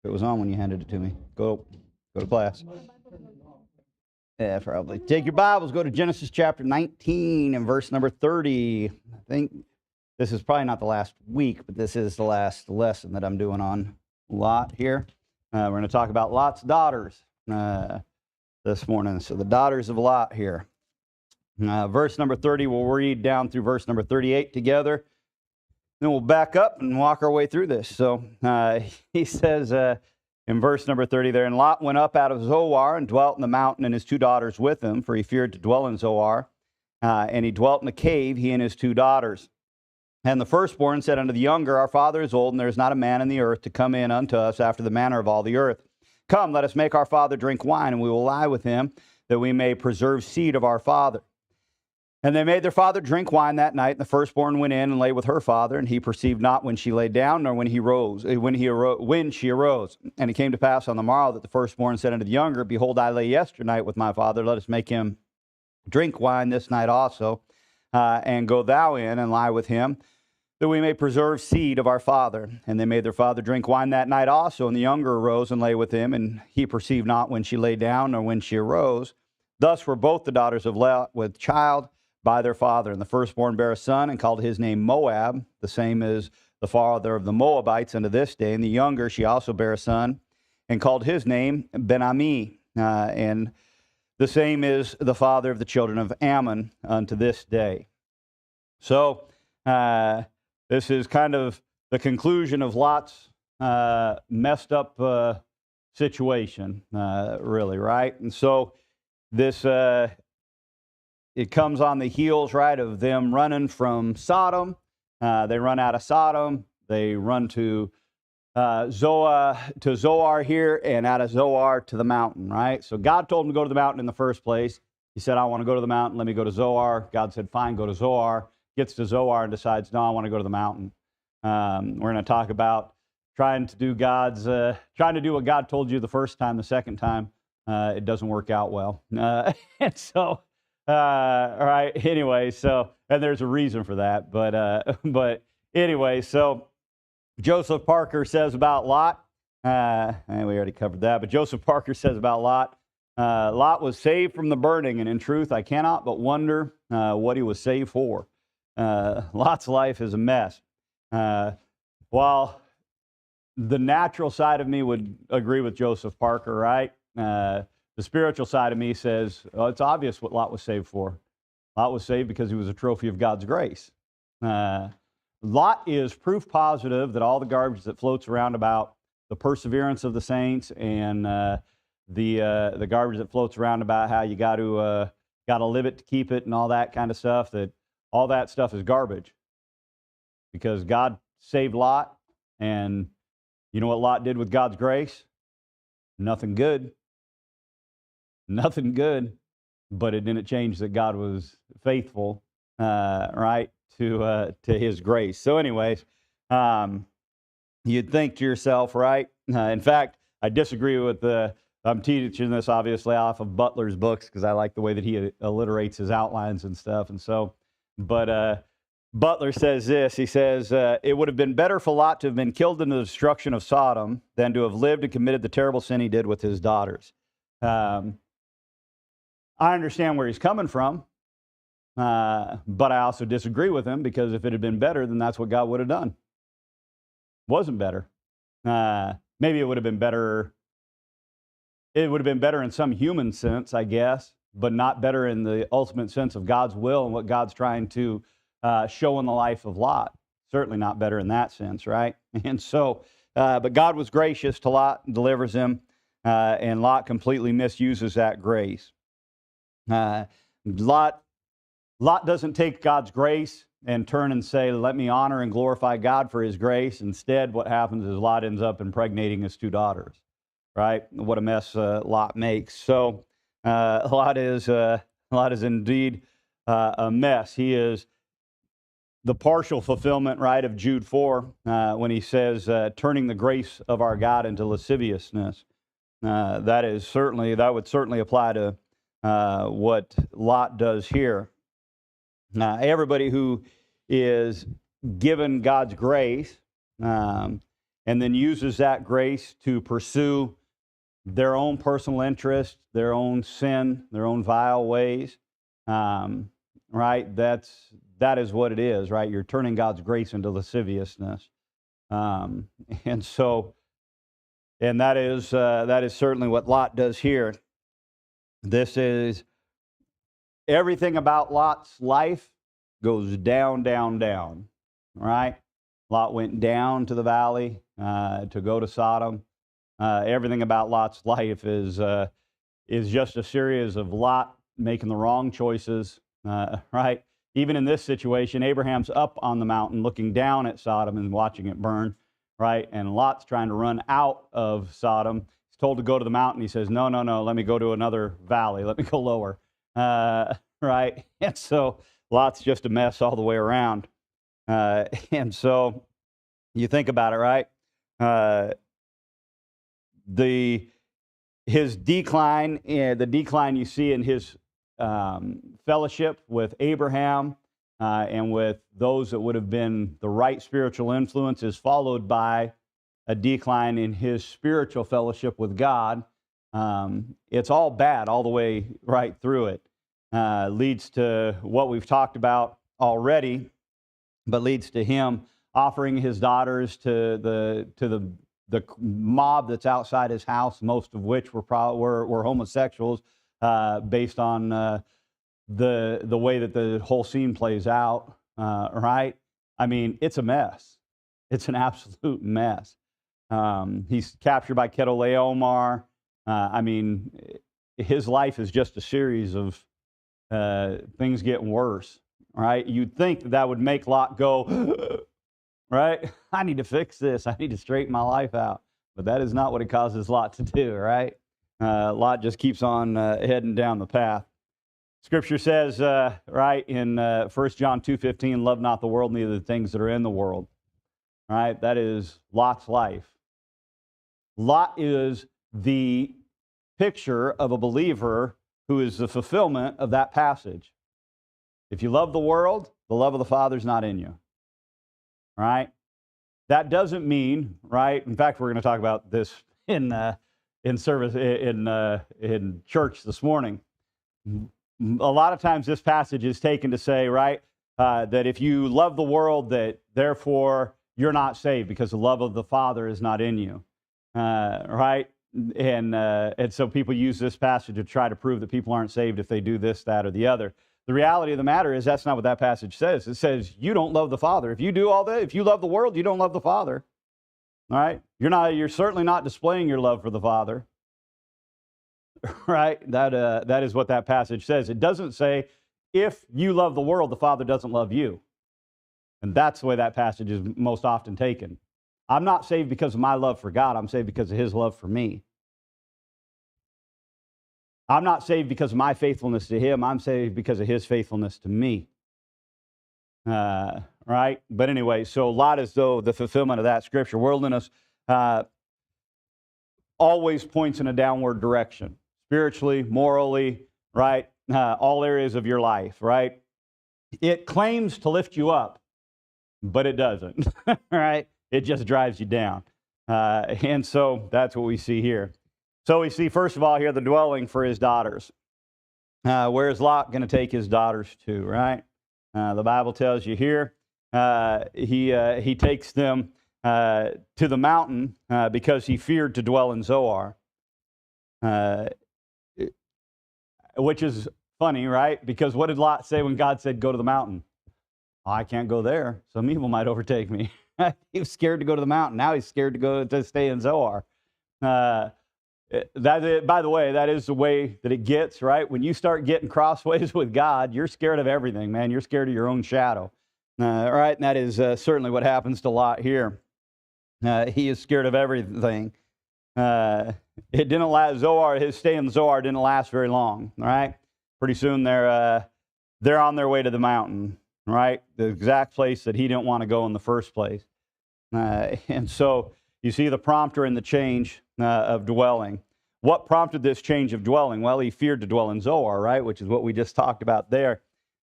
It was on when you handed it to me. Go to class. Yeah, probably. Take your Bibles, go to Genesis chapter 19 and verse number 30. I think this is probably not the last week, but this is the last lesson that I'm doing on Lot here. We're going to talk about Lot's daughters this morning. So the daughters of Lot here. Verse number 30, we'll read down through verse number 38 together. Then we'll back up and walk our way through this. So he says in verse number 30 there, and Lot went up out of Zoar and dwelt in the mountain, and his two daughters with him, for he feared to dwell in Zoar. And he dwelt in a cave, he and his two daughters. And the firstborn said unto the younger, Our father is old, and there is not a man in the earth to come in unto us after the manner of all the earth. Come, let us make our father drink wine, and we will lie with him, that we may preserve seed of our father. And they made their father drink wine that night, and the firstborn went in and lay with her father, and he perceived not when she lay down, nor when she arose. And it came to pass on the morrow that the firstborn said unto the younger, Behold, I lay yesternight with my father, let us make him drink wine this night also, and go thou in and lie with him, that we may preserve seed of our father. And they made their father drink wine that night also, and the younger arose and lay with him, and he perceived not when she lay down, nor when she arose. Thus were both the daughters of Lot with child by their father. And the firstborn bare a son, and called his name Moab, the same as the father of the Moabites unto this day. And the younger, she also bare a son, and called his name Ben-Ammi, and the same is the father of the children of Ammon unto this day. So this is kind of the conclusion of Lot's messed up situation, really, right? And so this it comes on the heels, right, of them running from Sodom. They run out of Sodom. They run to Zoar here, and out of Zoar to the mountain, right? So God told them to go to the mountain in the first place. He said, I want to go to the mountain. Let me go to Zoar. God said, fine, go to Zoar. Gets to Zoar and decides, no, I want to go to the mountain. We're going to talk about trying to do what God told you the first time. The second time, it doesn't work out well. And so, all right. Anyway, so, and there's a reason for that, but anyway, so Joseph Parker says about Lot, and we already covered that, but Joseph Parker says about Lot, Lot was saved from the burning, and in truth, I cannot but wonder what he was saved for. Lot's life is a mess. While the natural side of me would agree with Joseph Parker, right? The spiritual side of me says, oh, it's obvious what Lot was saved for. Lot was saved because he was a trophy of God's grace. Lot is proof positive that all the garbage that floats around about the perseverance of the saints and the garbage that floats around about how you got to live it to keep it and all that kind of stuff, that all that stuff is garbage. Because God saved Lot, and you know what Lot did with God's grace? Nothing good. Nothing good, but it didn't change that God was faithful, right, to His grace. So, anyways, you'd think to yourself, right? In fact, I disagree with I'm teaching this obviously off of Butler's books because I like the way that he alliterates his outlines and stuff, and so, but Butler says this. He says, it would have been better for Lot to have been killed in the destruction of Sodom than to have lived and committed the terrible sin he did with his daughters. I understand where he's coming from, but I also disagree with him because if it had been better, then that's what God would have done. Wasn't better. Maybe it would have been better. It would have been better in some human sense, I guess, but not better in the ultimate sense of God's will and what God's trying to show in the life of Lot. Certainly not better in that sense, right? And so, but God was gracious to Lot and delivers him, and Lot completely misuses that grace. Lot doesn't take God's grace and turn and say, let me honor and glorify God for His grace. Instead, what happens is Lot ends up impregnating his two daughters, right? What a mess Lot makes. So Lot is indeed a mess. He is the partial fulfillment, right, of Jude 4 when he says, turning the grace of our God into lasciviousness. That would certainly apply to what Lot does here. Everybody who is given God's grace and then uses that grace to pursue their own personal interest, their own sin, their own vile ways. Right? That is what it is, right? You're turning God's grace into lasciviousness. And that is certainly what Lot does here. This is everything about Lot's life goes down, down, down, right? Lot went down to the valley to go to Sodom. Everything about Lot's life is just a series of Lot making the wrong choices, right? Even in this situation, Abraham's up on the mountain looking down at Sodom and watching it burn, right? And Lot's trying to run out of Sodom. He's told to go to the mountain. He says, no, let me go to another valley. Let me go lower, right? And so Lot's just a mess all the way around. And so you think about it, right? His decline, the decline you see in his fellowship with Abraham and with those that would have been the right spiritual influences, followed by a decline in his spiritual fellowship with God. It's all bad all the way right through it. Leads to what we've talked about already, but leads to him offering his daughters to the mob that's outside his house, most of which were homosexuals, based on the way that the whole scene plays out, right? I mean, it's a mess. It's an absolute mess. He's captured by Chedorlaomer. I mean, his life is just a series of things getting worse, right? You'd think that would make Lot go, right? I need to fix this. I need to straighten my life out. But that is not what it causes Lot to do, right? Lot just keeps on heading down the path. Scripture says, right, in 1 John 2:15, love not the world, neither the things that are in the world. Right? That is Lot's life. Lot is the picture of a believer who is the fulfillment of that passage. If you love the world, the love of the Father is not in you. Right? That doesn't mean, right? In fact, we're going to talk about this in service in church this morning. A lot of times, this passage is taken to say, right, that if you love the world, that therefore you're not saved because the love of the Father is not in you, right? And so people use this passage to try to prove that people aren't saved if they do this, that, or the other. The reality of the matter is that's not what that passage says. It says you don't love the Father. If you do all that, if you love the world, you don't love the Father. All right? You're certainly not displaying your love for the Father. Right? That is what that passage says. It doesn't say if you love the world, the Father doesn't love you. And that's the way that passage is most often taken. I'm not saved because of my love for God. I'm saved because of His love for me. I'm not saved because of my faithfulness to Him. I'm saved because of His faithfulness to me. Right? But anyway, so Lot is though the fulfillment of that scripture. Worldliness always points in a downward direction. Spiritually, morally, right? All areas of your life, right? It claims to lift you up, but it doesn't, right? It just drives you down. And so that's what we see here. So we see, first of all, here the dwelling for his daughters. Where is Lot going to take his daughters to, right? The Bible tells you here he takes them to the mountain because he feared to dwell in Zoar, which is funny, right? Because what did Lot say when God said, go to the mountain? Oh, I can't go there. Some evil might overtake me. He was scared to go to the mountain. Now he's scared to stay in Zoar. By the way, that is the way that it gets, right? When you start getting crossways with God, you're scared of everything, man. You're scared of your own shadow. Right? And that is certainly what happens to Lot here. He is scared of everything. It didn't last. His stay in Zoar didn't last very long, right? Pretty soon they're on their way to the mountain, right? The exact place that he didn't want to go in the first place. And so you see the prompter and the change of dwelling. What prompted this change of dwelling? Well, he feared to dwell in Zoar, right? Which is what we just talked about there.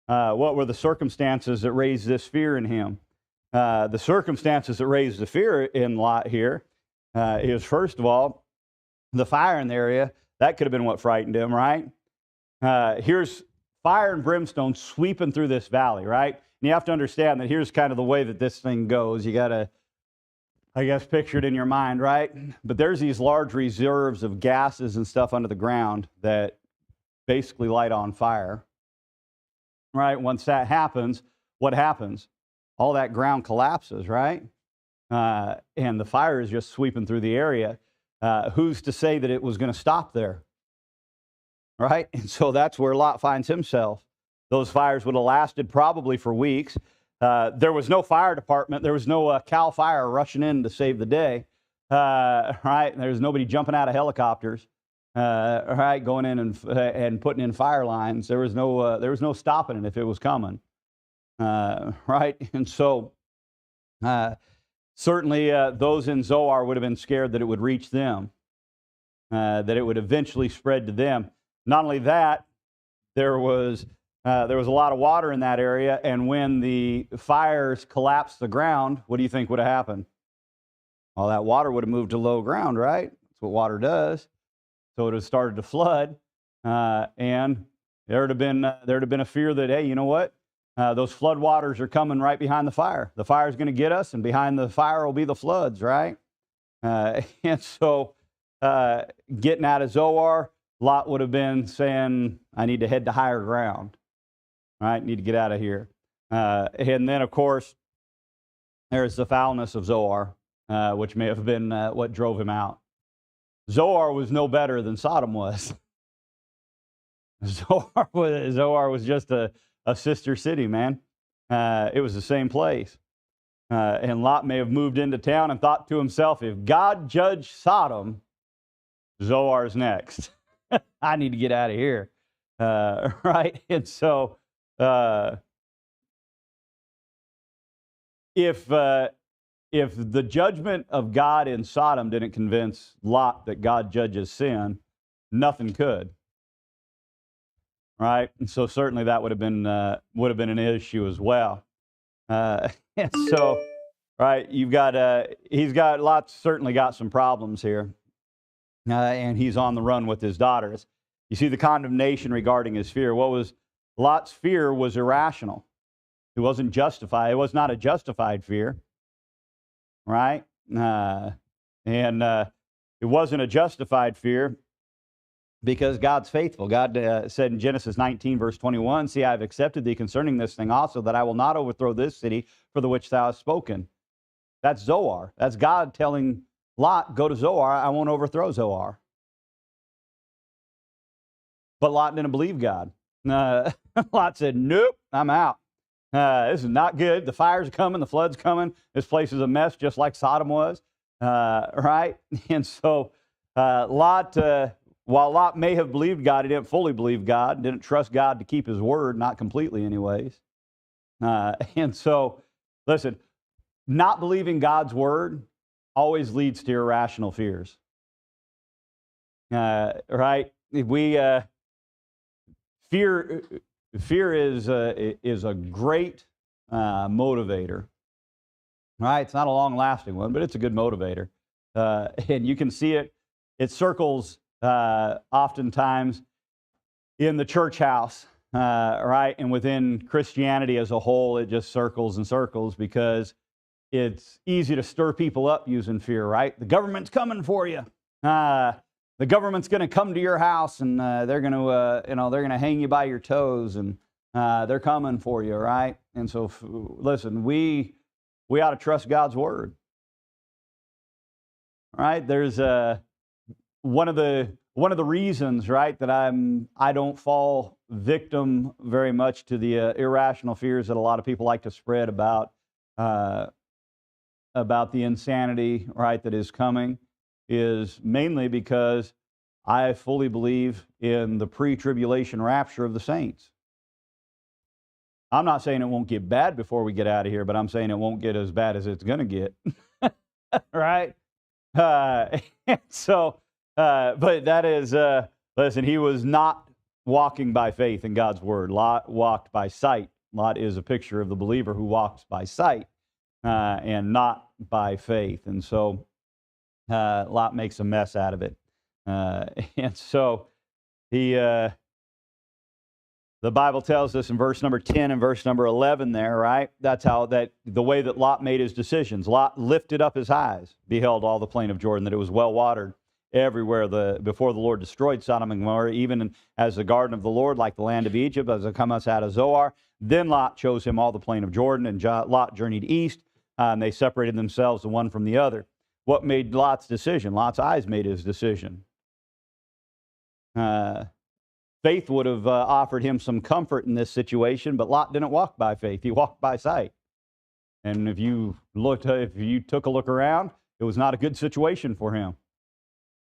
What were the circumstances that raised this fear in him? The circumstances that raised the fear in Lot here is, first of all, the fire in the area. That could have been what frightened him, right? Here's fire and brimstone sweeping through this valley, right? And you have to understand that here's kind of the way that this thing goes. You got to, I guess, picture it in your mind, right? But there's these large reserves of gases and stuff under the ground that basically light on fire, right? Once that happens, what happens? All that ground collapses, right? And the fire is just sweeping through the area. Who's to say that it was going to stop there? Right? And so that's where Lot finds himself. Those fires would have lasted probably for weeks. There was no fire department. There was no CAL FIRE rushing in to save the day. Right? There was nobody jumping out of helicopters. Right? Going in and putting in fire lines. There was no stopping it if it was coming. Right? And so certainly those in Zoar would have been scared that it would reach them, that it would eventually spread to them. Not only that, there was a lot of water in that area, and when the fires collapsed the ground, what do you think would have happened? Well, that water would have moved to low ground, right? That's what water does. So it would have started to flood, and there would have been a fear that, hey, you know what? Those flood waters are coming right behind the fire. The fire is going to get us, and behind the fire will be the floods, right? And so getting out of Zoar, Lot would have been saying, I need to head to higher ground. All right, need to get out of here. And then, of course, there's the foulness of Zoar, which may have been what drove him out. Zoar was no better than Sodom was. Zoar was just a sister city, man. It was the same place. And Lot may have moved into town and thought to himself, if God judged Sodom, Zoar's next. I need to get out of here. Right? And so if the judgment of God in Sodom didn't convince Lot that God judges sin, nothing could. Right? And so certainly that would have been an issue as well. And so, right, Lot's certainly got some problems here. And he's on the run with his daughters. You see the condemnation regarding his fear. Lot's fear was irrational. It wasn't justified. It was not a justified fear, right? And it wasn't a justified fear because God's faithful. God said in Genesis 19, verse 21, see, I have accepted thee concerning this thing also, that I will not overthrow this city for the which thou hast spoken. That's Zoar. That's God telling Lot, go to Zoar, I won't overthrow Zoar. But Lot didn't believe God. Lot said, nope, I'm out. This is not good. The fire's coming, the flood's coming. This place is a mess, just like Sodom was. Right? And so Lot, while Lot may have believed God, he didn't fully believe God, didn't trust God to keep his word, not completely anyways. And so, listen, not believing God's word always leads to irrational fears. Right? Fear is a great motivator. Right? It's not a long-lasting one, but it's a good motivator. And you can see it. It circles oftentimes in the church house, right? And within Christianity as a whole, it just circles and circles because it's easy to stir people up using fear, right? The government's coming for you. The government's going to come to your house, and they're going to hang you by your toes, and they're coming for you, right? And so, listen, we ought to trust God's word, right? There's one of the reasons, right, that I don't fall victim very much to the irrational fears that a lot of people like to spread about the insanity, right, that is coming, is mainly because I fully believe in the pre-tribulation rapture of the saints. I'm not saying it won't get bad before we get out of here, but I'm saying it won't get as bad as it's going to get, right? But that is, listen, he was not walking by faith in God's word. Lot walked by sight. Lot is a picture of the believer who walks by sight. and not by faith. And so Lot makes a mess out of it. And so he, the Bible tells us in verse number 10 and verse number 11 there, right? That's how the way that Lot made his decisions. Lot lifted up his eyes, beheld all the plain of Jordan, that it was well watered everywhere before the Lord destroyed Sodom and Gomorrah, even as the garden of the Lord, like the land of Egypt, as it comes out of Zoar. Then Lot chose him all the plain of Jordan, and Lot journeyed east, and they separated themselves the one from the other. What made Lot's decision? Lot's eyes made his decision. Faith would have offered him some comfort in this situation, but Lot didn't walk by faith. He walked by sight. And if you took a look around, it was not a good situation for him.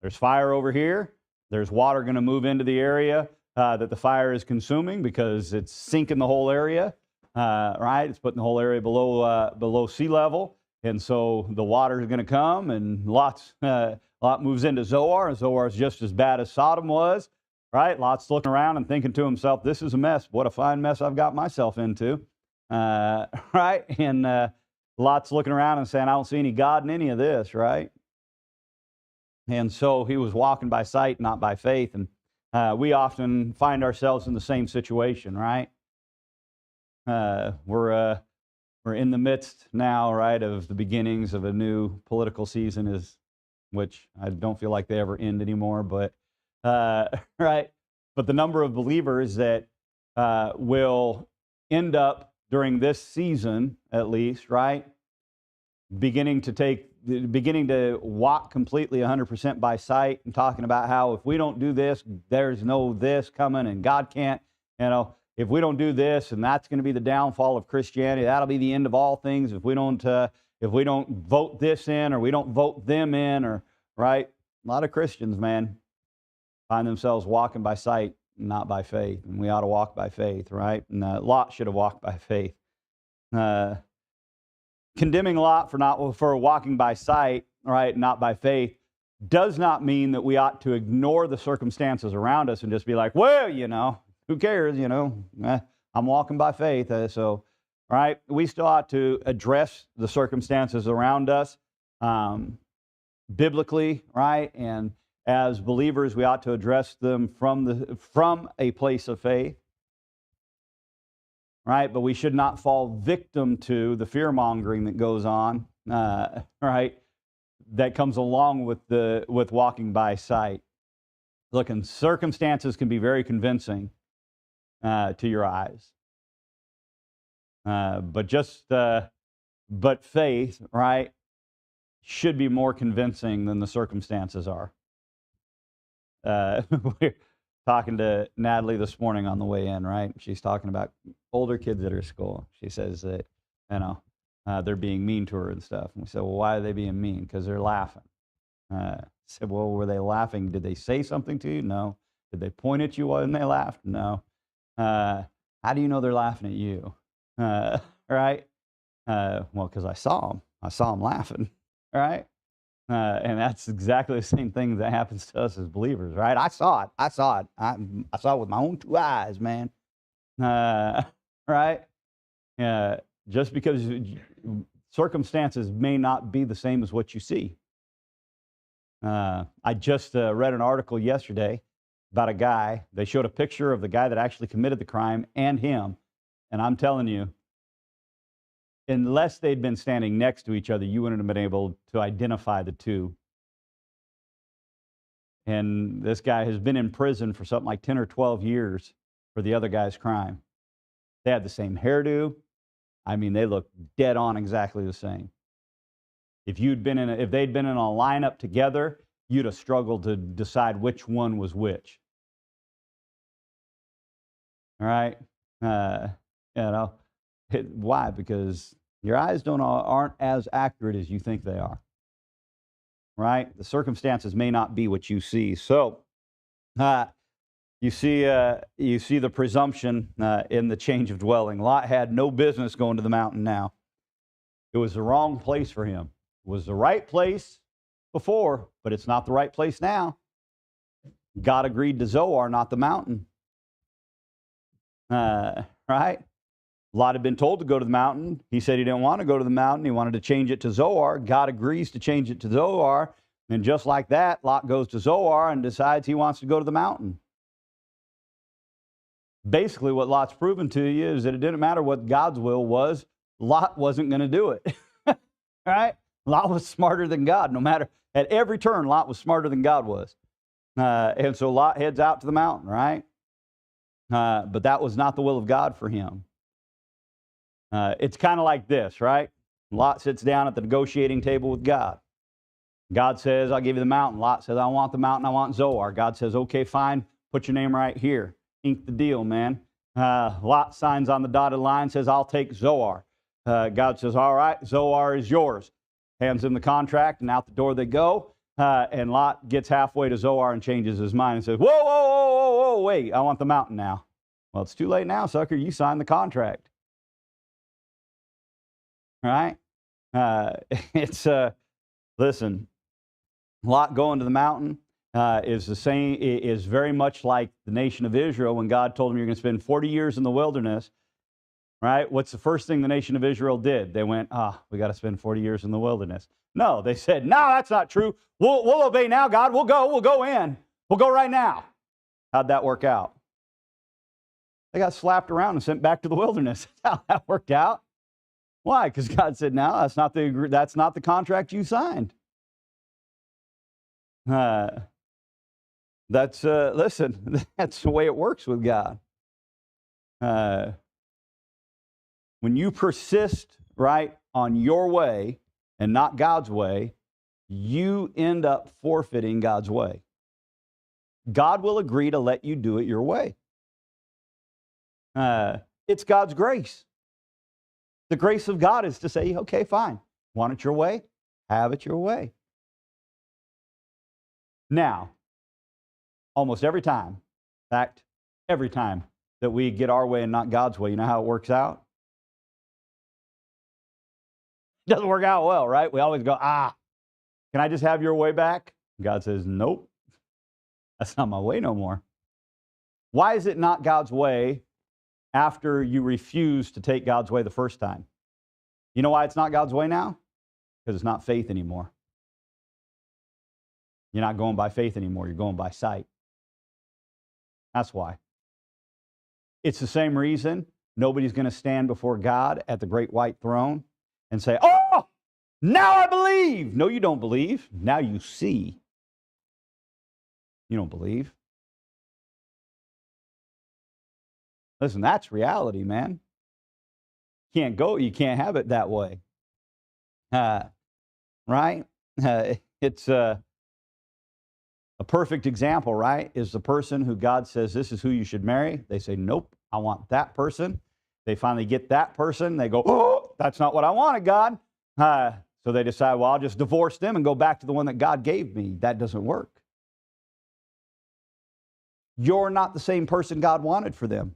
There's fire over here. There's water going to move into the area that the fire is consuming because it's sinking the whole area, right? It's putting the whole area below sea level. And so the water is going to come, and Lot moves into Zoar, and Zoar is just as bad as Sodom was, right? Lot's looking around and thinking to himself, this is a mess. What a fine mess I've got myself into, right? And Lot's looking around and saying, I don't see any God in any of this, right? And so he was walking by sight, not by faith. And we often find ourselves in the same situation, right? We're in the midst now, right, of the beginnings of a new political season, which I don't feel like they ever end anymore. But right, but the number of believers that will end up during this season, at least, right, beginning to walk completely 100% by sight, and talking about how if we don't do this, there's no this coming, and God can't, if we don't do this, and that's going to be the downfall of Christianity, that'll be the end of all things. If we don't vote this in, or we don't vote them in, or right, a lot of Christians, man, find themselves walking by sight, not by faith, and we ought to walk by faith, right? And Lot should have walked by faith. Condemning Lot for walking by sight, right, not by faith, does not mean that we ought to ignore the circumstances around us and just be like, well, who cares, I'm walking by faith. So, right, we still ought to address the circumstances around us biblically, right? And as believers, we ought to address them from a place of faith. Right, but we should not fall victim to the fear-mongering that goes on, right, that comes along with walking by sight. Look, and circumstances can be very convincing to your eyes, but faith, right, should be more convincing than the circumstances are. We're talking to Natalie this morning on the way in, right? She's talking about older kids at her school. She says that, they're being mean to her and stuff. And we said, well, why are they being mean? Because they're laughing. I said, well, were they laughing? Did they say something to you? No. Did they point at you when they laughed? No. How do you know they're laughing at you? Right? Well, because I saw them. I saw them laughing, right? And that's exactly the same thing that happens to us as believers, right? I saw it. I saw it with my own two eyes, man. Right? Just because circumstances may not be the same as what you see. I just read an article yesterday about a guy. They showed a picture of the guy that actually committed the crime and him. And I'm telling you, unless they'd been standing next to each other, you wouldn't have been able to identify the two. And this guy has been in prison for something like 10 or 12 years for the other guy's crime. They had the same hairdo. I mean, they look dead on exactly the same. If they'd been in a lineup together, you'd have struggled to decide which one was which. All right? Why? Because your eyes aren't as accurate as you think they are. Right? The circumstances may not be what you see. So, you see the presumption in the change of dwelling. Lot had no business going to the mountain now. It was the wrong place for him. It was the right place before, but it's not the right place now. God agreed to Zoar, not the mountain. Right? Lot had been told to go to the mountain. He said he didn't want to go to the mountain. He wanted to change it to Zoar. God agrees to change it to Zoar. And just like that, Lot goes to Zoar and decides he wants to go to the mountain. Basically, what Lot's proven to you is that it didn't matter what God's will was. Lot wasn't going to do it. Right? Lot was smarter than God. No matter, at every turn, Lot was smarter than God was. And so Lot heads out to the mountain, right? But that was not the will of God for him. It's kind of like this, right? Lot sits down at the negotiating table with God. God says, I'll give you the mountain. Lot says, I want the mountain. I want Zoar. God says, okay, fine. Put your name right here. Ink the deal, man. Lot signs on the dotted line, says, I'll take Zoar. God says, all right, Zoar is yours. Hands him the contract, and out the door they go. And Lot gets halfway to Zoar and changes his mind and says, whoa, whoa, whoa, whoa, whoa, wait, I want the mountain now. Well, it's too late now, sucker. You signed the contract. Right? Listen, Lot going to the mountain is the same, is very much like the nation of Israel when God told them you're going to spend 40 years in the wilderness. Right? What's the first thing the nation of Israel did? They went, we got to spend 40 years in the wilderness. No, they said, no, that's not true. We'll obey now, God. We'll go in. We'll go right now. How'd that work out? They got slapped around and sent back to the wilderness. That's how that worked out. Why? Because God said, no, that's not the contract you signed. Listen, that's the way it works with God. When you persist, right, on your way and not God's way, you end up forfeiting God's way. God will agree to let you do it your way. It's God's grace. The grace of God is to say, okay, fine. Want it your way? Have it your way. Now, almost every time, in fact, every time that we get our way and not God's way, you know how it works out? It doesn't work out well, right? We always go, can I just have your way back? God says, nope, that's not my way no more. Why is it not God's way after you refuse to take God's way the first time? You know why it's not God's way now? Because it's not faith anymore. You're not going by faith anymore. You're going by sight. That's why. It's the same reason nobody's going to stand before God at the great white throne and say, oh, now I believe. No, you don't believe. Now you see. You don't believe. Listen, that's reality, man. You can't have it that way. Right? It's a perfect example, right? Is the person who God says, this is who you should marry. They say, nope, I want that person. They finally get that person. They go, oh, that's not what I wanted, God. So they decide, well, I'll just divorce them and go back to the one that God gave me. That doesn't work. You're not the same person God wanted for them.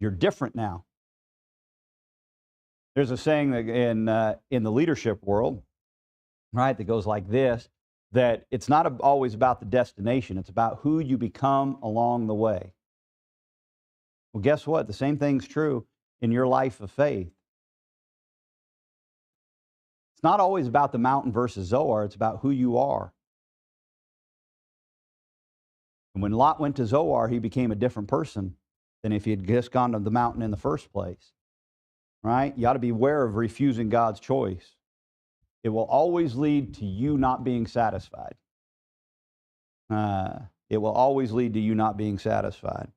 You're different now. There's a saying that in the leadership world, right, that goes like this, that it's not always about the destination. It's about who you become along the way. Well, guess what? The same thing's true in your life of faith. It's not always about the mountain versus Zoar. It's about who you are. And when Lot went to Zoar, he became a different person than if he had just gone to the mountain in the first place. Right? You ought to be aware of refusing God's choice. It will always lead to you not being satisfied. It will always lead to you not being satisfied.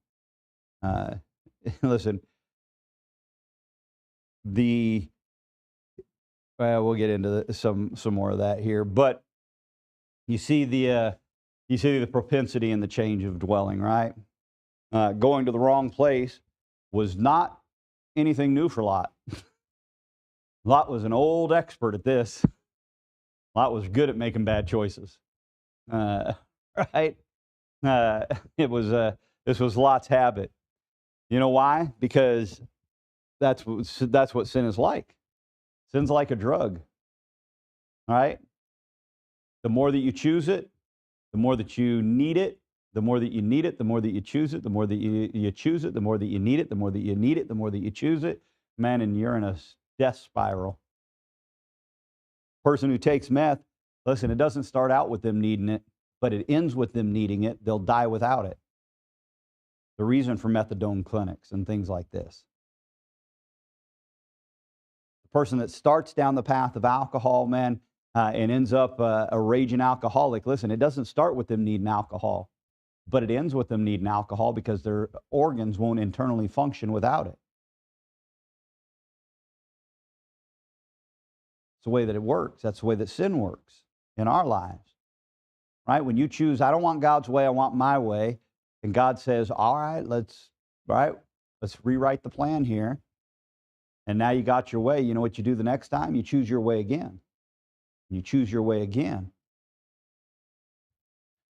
Listen, we'll get into some more of that here, but you see the propensity and the change of dwelling, right? Going to the wrong place was not anything new for Lot. Lot was an old expert at this. Lot was good at making bad choices, right? This was Lot's habit. You know why? Because that's what sin is like. Sin's like a drug, right? The more that you choose it, the more that you need it, The more that you need it, the more that you choose it, the more that you choose it, the more that you need it, the more that you need it, the more that you choose it. Man, and you're in a death spiral. Person who takes meth, listen, it doesn't start out with them needing it, but it ends with them needing it. They'll die without it. The reason for methadone clinics and things like this. The person that starts down the path of alcohol, man, and ends up a raging alcoholic, listen, it doesn't start with them needing alcohol, but it ends with them needing alcohol because their organs won't internally function without it. It's the way that it works. That's the way that sin works in our lives. Right? When you choose, I don't want God's way, I want my way, and God says, all right, let's rewrite the plan here. And now you got your way. You know what you do the next time? You choose your way again. You choose your way again.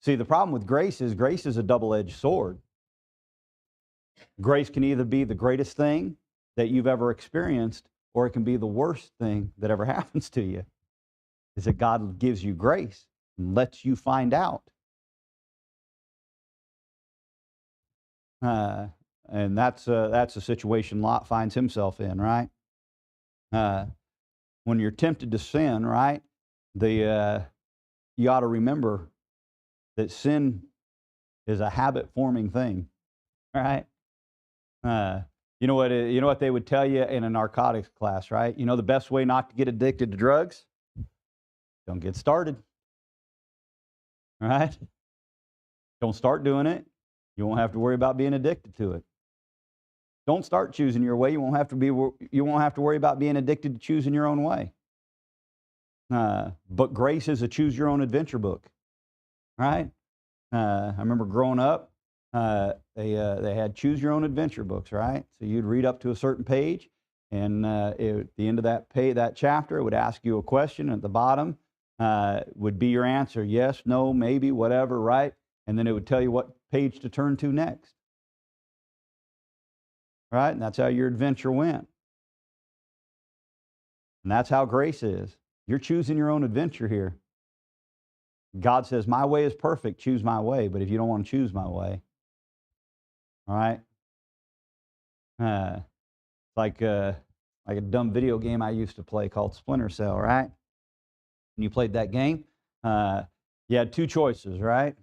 See, the problem with grace is a double-edged sword. Grace can either be the greatest thing that you've ever experienced, or it can be the worst thing that ever happens to you. Is that God gives you grace and lets you find out. And that's a situation Lot finds himself in, right? When you're tempted to sin, right? You ought to remember that sin is a habit-forming thing, right? You know what they would tell you in a narcotics class, right? You know the best way not to get addicted to drugs? Don't get started, right? Don't start doing it. You won't have to worry about being addicted to it. Don't start choosing your way. You won't have to worry about being addicted to choosing your own way. But grace is a choose your own adventure book, right? I remember growing up, they had choose your own adventure books, right? So you'd read up to a certain page, and at the end of that chapter, it would ask you a question. At the bottom would be your answer: yes, no, maybe, whatever, right? And then it would tell you what page to turn to next, right? And that's how your adventure went. And that's how grace is. You're choosing your own adventure here. God says, my way is perfect, choose my way. But if you don't want to choose my way, all right? Like a dumb video game I used to play called Splinter Cell, right? When you played that game, you had two choices, right?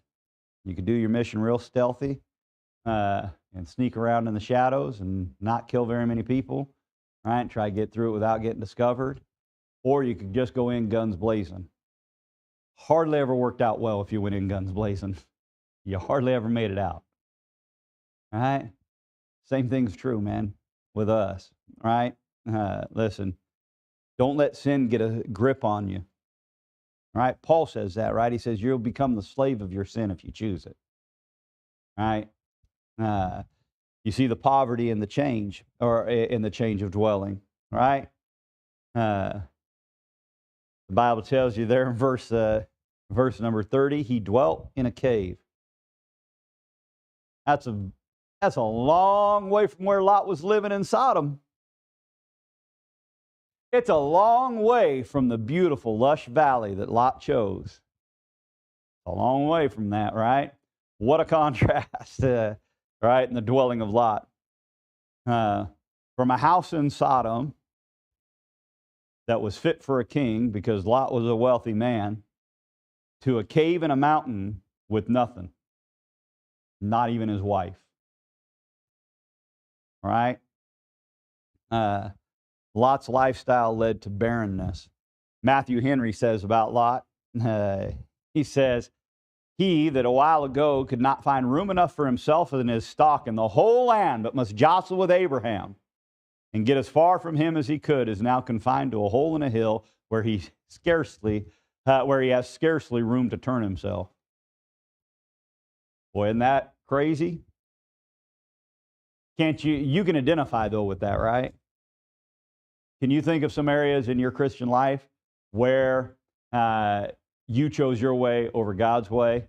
You could do your mission real stealthy and sneak around in the shadows and not kill very many people, right? Try to get through it without getting discovered. Or you could just go in guns blazing. Hardly ever worked out well if you went in guns blazing. You hardly ever made it out. All right? Same thing's true, man, with us, right? Listen, don't let sin get a grip on you. All right? Paul says that, right? He says you'll become the slave of your sin if you choose it. All right? You see the poverty in the change, or in the change of dwelling, right? The Bible tells you there in verse number 30, he dwelt in a cave. That's a long way from where Lot was living in Sodom. It's a long way from the beautiful, lush valley that Lot chose. A long way from that, right? What a contrast, right, in the dwelling of Lot. From a house in Sodom that was fit for a king because Lot was a wealthy man, to a cave in a mountain with nothing, not even his wife. All right? Lot's lifestyle led to barrenness. Matthew Henry says about Lot, he says, he that a while ago could not find room enough for himself and his stock in the whole land, but must jostle with Abraham and get as far from him as he could, is now confined to a hole in a hill where he has scarcely room to turn himself. Boy, isn't that crazy? Can't you can identify though with that, right? Can you think of some areas in your Christian life where you chose your way over God's way,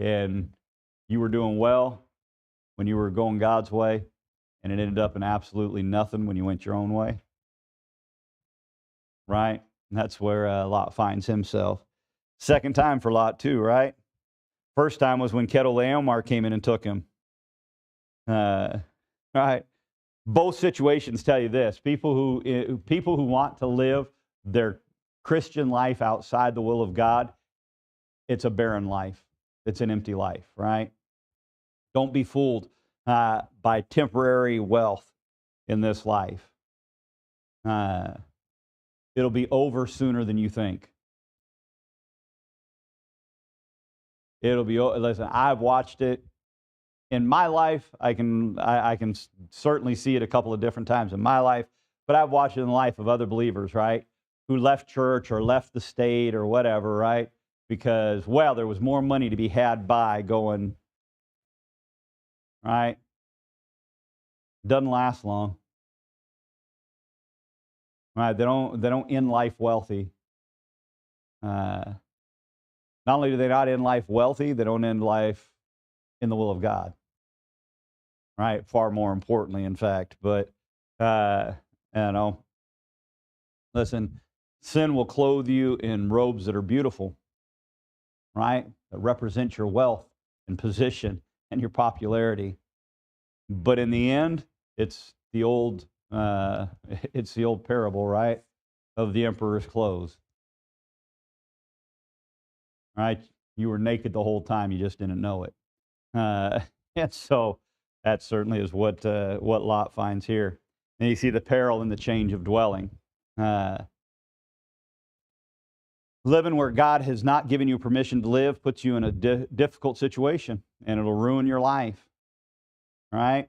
and you were doing well when you were going God's way, and it ended up in absolutely nothing when you went your own way? Right? And that's where Lot finds himself. Second time for Lot too, right? First time was when Chedorlaomer came in and took him. Right? Both situations tell you this: people who want to live their Christian life outside the will of God, it's a barren life. It's an empty life, right? Don't be fooled by temporary wealth in this life. It'll be over sooner than you think. Listen, I've watched it in my life. I can certainly see it a couple of different times in my life, but I've watched it in the life of other believers, right? Who left church or left the state or whatever, right? Because, well, there was more money to be had by going, right? Doesn't last long. Right? They don't end life wealthy. Not only do they not end life wealthy, they don't end life in the will of God. Right? Far more importantly, in fact. But, listen, sin will clothe you in robes that are beautiful, right? That represent your wealth and position and your popularity. But in the end, it's the old parable, right, of the emperor's clothes. Right? You were naked the whole time, you just didn't know it. And so that certainly is what Lot finds here. And you see the peril in the change of dwelling. Living where God has not given you permission to live puts you in a difficult situation, and it'll ruin your life. Right?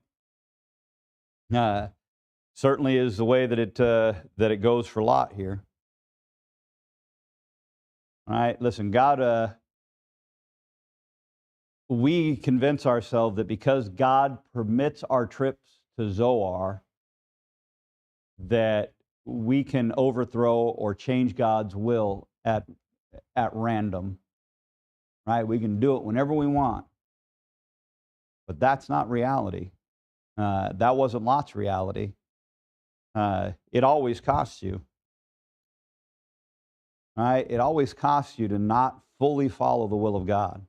Certainly is the way that it goes for Lot here. All right, listen, God, we convince ourselves that because God permits our trips to Zoar, that we can overthrow or change God's will at random. Right? We can do it whenever we want. But that's not reality. That wasn't Lot's reality. It always costs you. Right? It always costs you to not fully follow the will of God.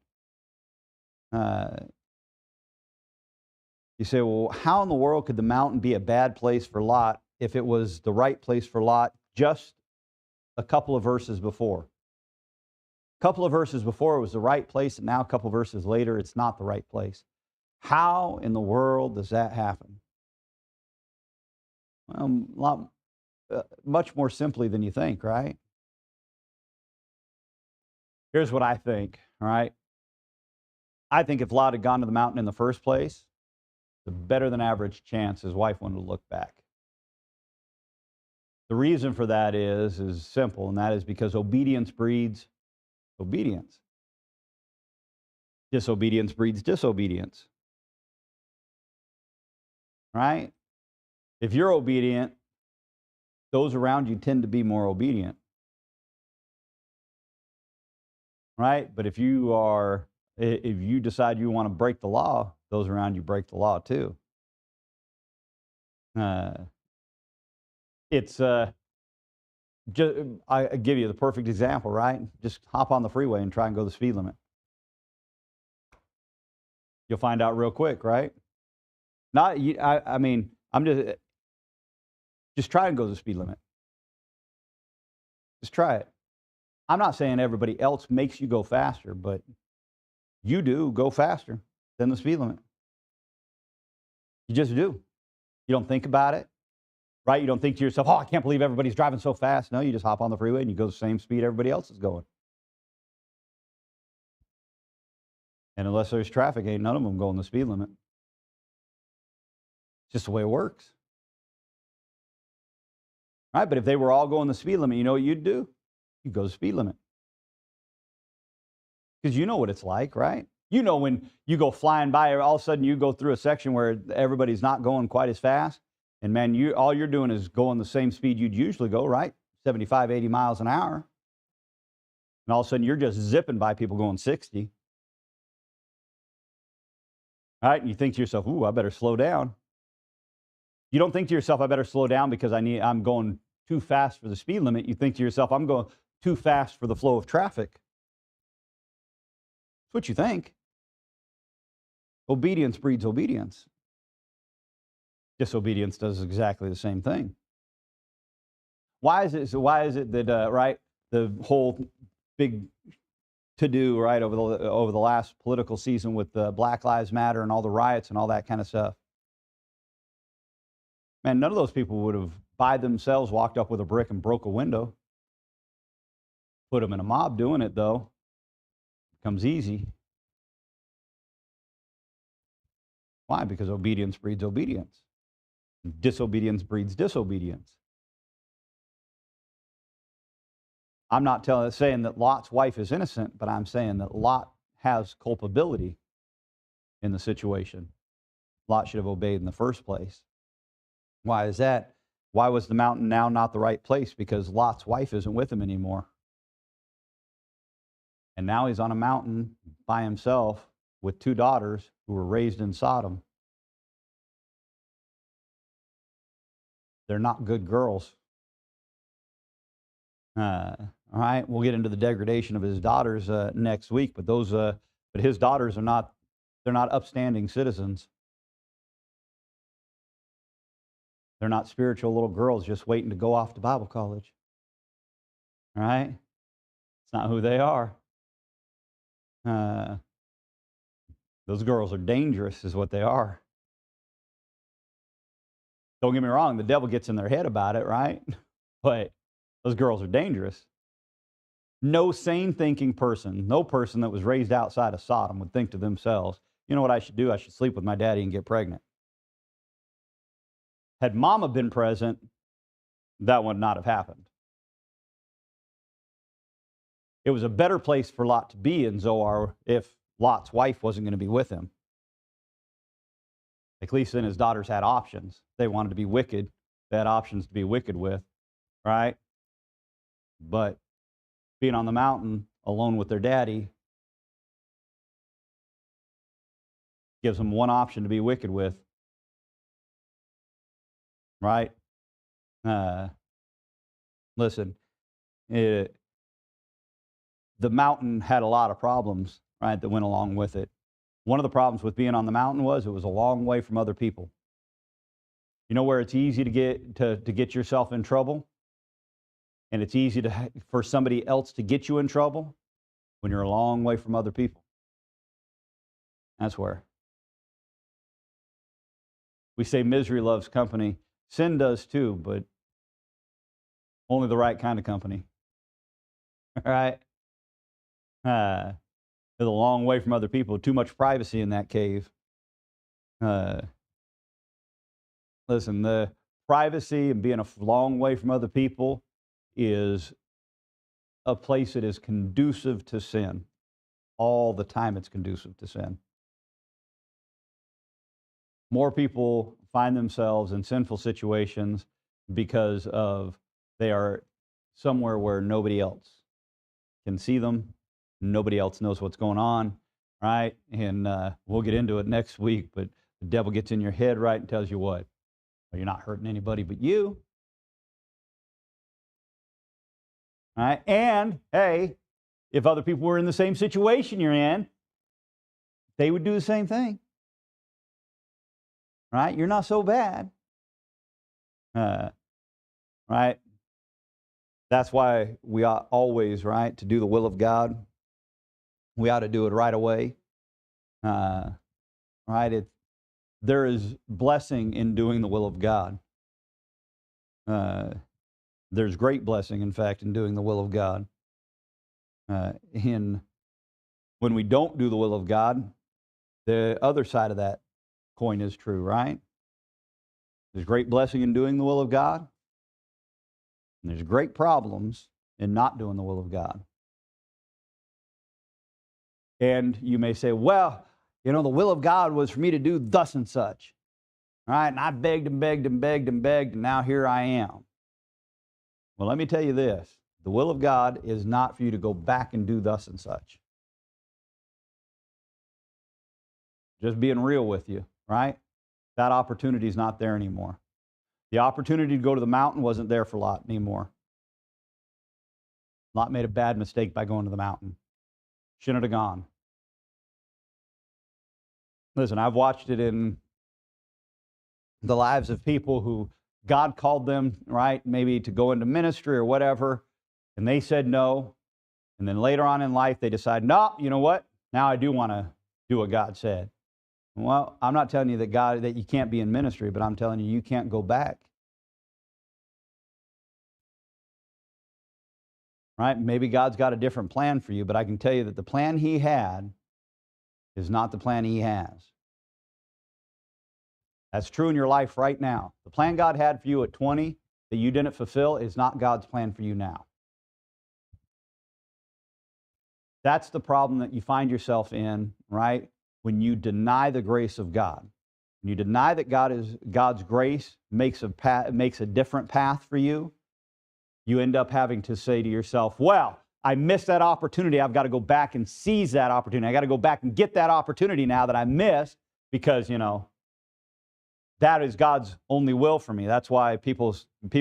You say, well, how in the world could the mountain be a bad place for Lot if it was the right place for Lot just a couple of verses before? A couple of verses before it was the right place, and now a couple of verses later it's not the right place. How in the world does that happen? Well, much more simply than you think, right? Here's what I think, all right? I think if Lot had gone to the mountain in the first place, the better than average chance his wife wanted to look back. The reason for that is simple, and that is because obedience breeds obedience. Disobedience breeds disobedience. Right? If you're obedient, those around you tend to be more obedient. Right? But if you decide you want to break the law, those around you break the law too. I give you the perfect example, right? Just hop on the freeway and try and go the speed limit. You'll find out real quick, right? I'm just try and go the speed limit. Just try it. I'm not saying everybody else makes you go faster, but you do go faster than the speed limit. You just do. You don't think about it, right? You don't think to yourself, oh, I can't believe everybody's driving so fast. No, you just hop on the freeway and you go the same speed everybody else is going. And unless there's traffic, ain't none of them going the speed limit. It's just the way it works. Right? But if they were all going the speed limit, you know what you'd do? You'd go the speed limit. Because you know what it's like, right? You know when you go flying by, all of a sudden you go through a section where everybody's not going quite as fast. And man, all you're doing is going the same speed you'd usually go, right? 75, 80 miles an hour. And all of a sudden you're just zipping by people going 60. All right? And you think to yourself, ooh, I better slow down. You don't think to yourself, I better slow down because I'm going too fast for the speed limit. You think to yourself, I'm going too fast for the flow of traffic. what you think. Obedience breeds obedience. Disobedience does exactly the same thing. Why is it that right, the whole big to-do, right, over the last political season with the Black Lives Matter and all the riots and all that kind of stuff? Man, none of those people would have by themselves walked up with a brick and broke a window. Put them in a mob doing it, though. Becomes easy. Why? Because obedience breeds obedience. Disobedience breeds disobedience. I'm not saying that Lot's wife is innocent, but I'm saying that Lot has culpability in the situation. Lot should have obeyed in the first place. Why is that? Why was the mountain now not the right place? Because Lot's wife isn't with him anymore. And now he's on a mountain by himself with 2 daughters who were raised in Sodom. They're not good girls. All right, we'll get into the degradation of his daughters next week, but his daughters are not, they're not upstanding citizens. They're not spiritual little girls just waiting to go off to Bible college. All right? It's not who they are. Those girls are dangerous, is what they are. Don't get me wrong, the devil gets in their head about it, right? But those girls are dangerous. No sane thinking person, no person that was raised outside of Sodom would think to themselves, you know what I should do? I should sleep with my daddy and get pregnant. Had Mama been present, that would not have happened. It was a better place for Lot to be in Zoar if Lot's wife wasn't going to be with him. At least then his daughters had options. They wanted to be wicked. They had options to be wicked with, right? But being on the mountain alone with their daddy gives them one option to be wicked with, right? Listen, the mountain had a lot of problems, right, that went along with it. One of the problems with being on the mountain was it was a long way from other people. You know where it's easy to get yourself in trouble? And it's easy for somebody else to get you in trouble? When you're a long way from other people. That's where. We say misery loves company. Sin does too, but only the right kind of company. All right? It's a long way from other people. Too much privacy in that cave. Listen, the privacy and being a long way from other people is a place that is conducive to sin. All the time it's conducive to sin. More people find themselves in sinful situations because they are somewhere where nobody else can see them. Nobody else knows what's going on, right? And we'll get into it next week, but the devil gets in your head, right, and tells you what? Well, you're not hurting anybody but you. All right? And, hey, if other people were in the same situation you're in, they would do the same thing. Right? You're not so bad. Right? That's why we ought always, right, to do the will of God. We ought to do it right away. Right? There is blessing in doing the will of God. There's great blessing, in fact, in doing the will of God. When we don't do the will of God, the other side of that coin is true, right? There's great blessing in doing the will of God, and there's great problems in not doing the will of God. And you may say, well, you know, the will of God was for me to do thus and such. All right, and I begged and begged and begged and begged, and now here I am. Well, let me tell you this. The will of God is not for you to go back and do thus and such. Just being real with you, right? That opportunity is not there anymore. The opportunity to go to the mountain wasn't there for Lot anymore. Lot made a bad mistake by going to the mountain. Shouldn't have gone. Listen, I've watched it in the lives of people who God called them, right, maybe to go into ministry or whatever, and they said no. And then later on in life, they decide, no, you know what? Now I do want to do what God said. Well, I'm not telling you that you can't be in ministry, but I'm telling you can't go back. Right? Maybe God's got a different plan for you, but I can tell you that the plan He had is not the plan He has. That's true in your life right now. The plan God had for you at 20 that you didn't fulfill is not God's plan for you now. That's the problem that you find yourself in, right? When you deny the grace of God. When you deny that God's grace makes a different path for you, you end up having to say to yourself, well, I missed that opportunity. I've got to go back and seize that opportunity. I got to go back and get that opportunity now that I missed because, that is God's only will for me. That's why people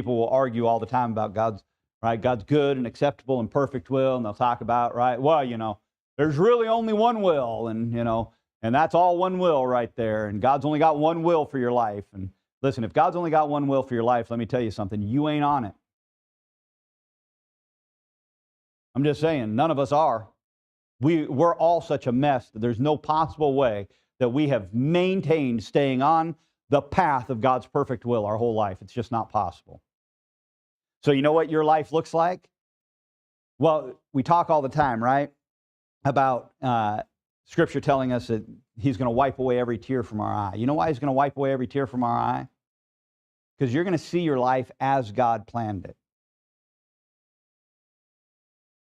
will argue all the time about God's good and acceptable and perfect will, and they'll talk about, right, well, there's really only one will, and that's all one will right there, and God's only got one will for your life. And listen, if God's only got one will for your life, let me tell you something, you ain't on it. I'm just saying, none of us are. We're all such a mess that there's no possible way that we have maintained staying on the path of God's perfect will our whole life. It's just not possible. So you know what your life looks like? Well, we talk all the time, right, about Scripture telling us that He's going to wipe away every tear from our eye. You know why He's going to wipe away every tear from our eye? Because you're going to see your life as God planned it.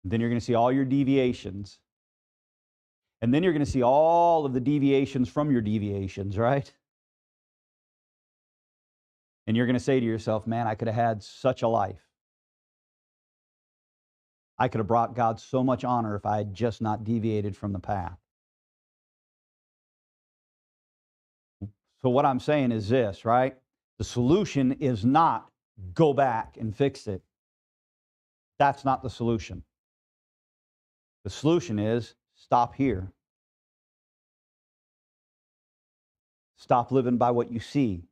Then you're going to see all your deviations. And then you're going to see all of the deviations from your deviations, right? And you're going to say to yourself, man, I could have had such a life. I could have brought God so much honor if I had just not deviated from the path. So what I'm saying is this, right? The solution is not go back and fix it. That's not the solution. The solution is stop here. Stop living by what you see.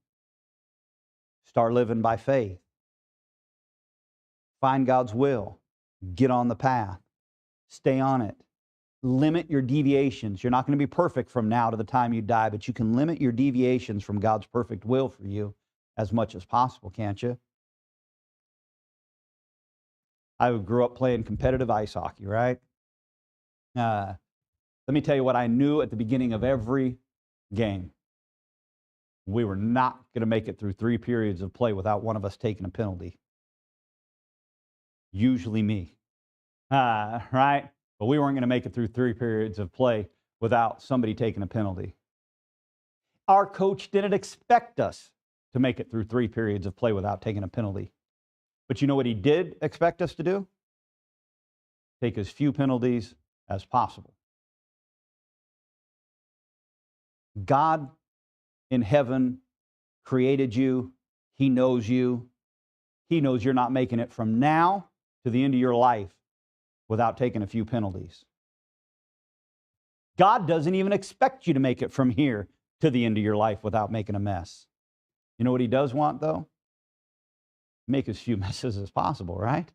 Start living by faith. Find God's will. Get on the path. Stay on it. Limit your deviations. You're not going to be perfect from now to the time you die, but you can limit your deviations from God's perfect will for you as much as possible, can't you? I grew up playing competitive ice hockey, right? Let me tell you what I knew at the beginning of every game. We were not going to make it through 3 periods of play without one of us taking a penalty. Usually me. Right? But we weren't going to make it through 3 periods of play without somebody taking a penalty. Our coach didn't expect us to make it through 3 periods of play without taking a penalty. But you know what he did expect us to do? Take as few penalties as possible. God in heaven created you. He knows you. He knows you're not making it from now to the end of your life without taking a few penalties. God doesn't even expect you to make it from here to the end of your life without making a mess. You know what He does want, though? Make as few messes as possible, right?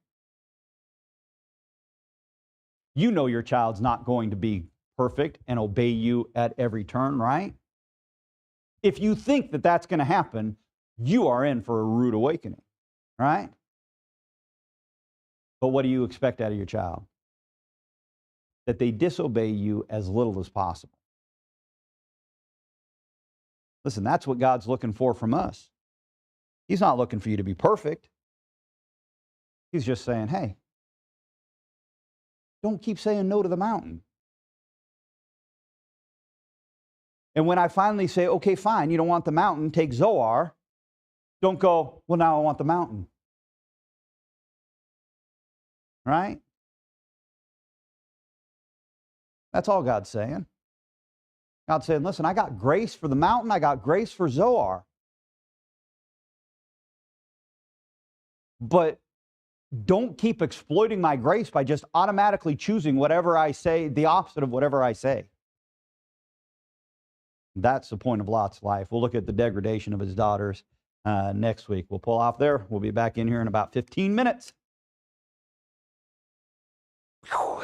You know your child's not going to be perfect and obey you at every turn, right? If you think that that's going to happen, you are in for a rude awakening, right? But what do you expect out of your child? That they disobey you as little as possible. Listen, that's what God's looking for from us. He's not looking for you to be perfect. He's just saying, hey, don't keep saying no to the mountain. And when I finally say, okay, fine, you don't want the mountain, take Zoar, don't go, well, now I want the mountain. Right? That's all God's saying. God's saying, listen, I got grace for the mountain, I got grace for Zoar. But don't keep exploiting my grace by just automatically choosing whatever I say, the opposite of whatever I say. That's the point of Lot's life. We'll look at the degradation of his daughters next week. We'll pull off there. We'll be back in here in about 15 minutes. Whew.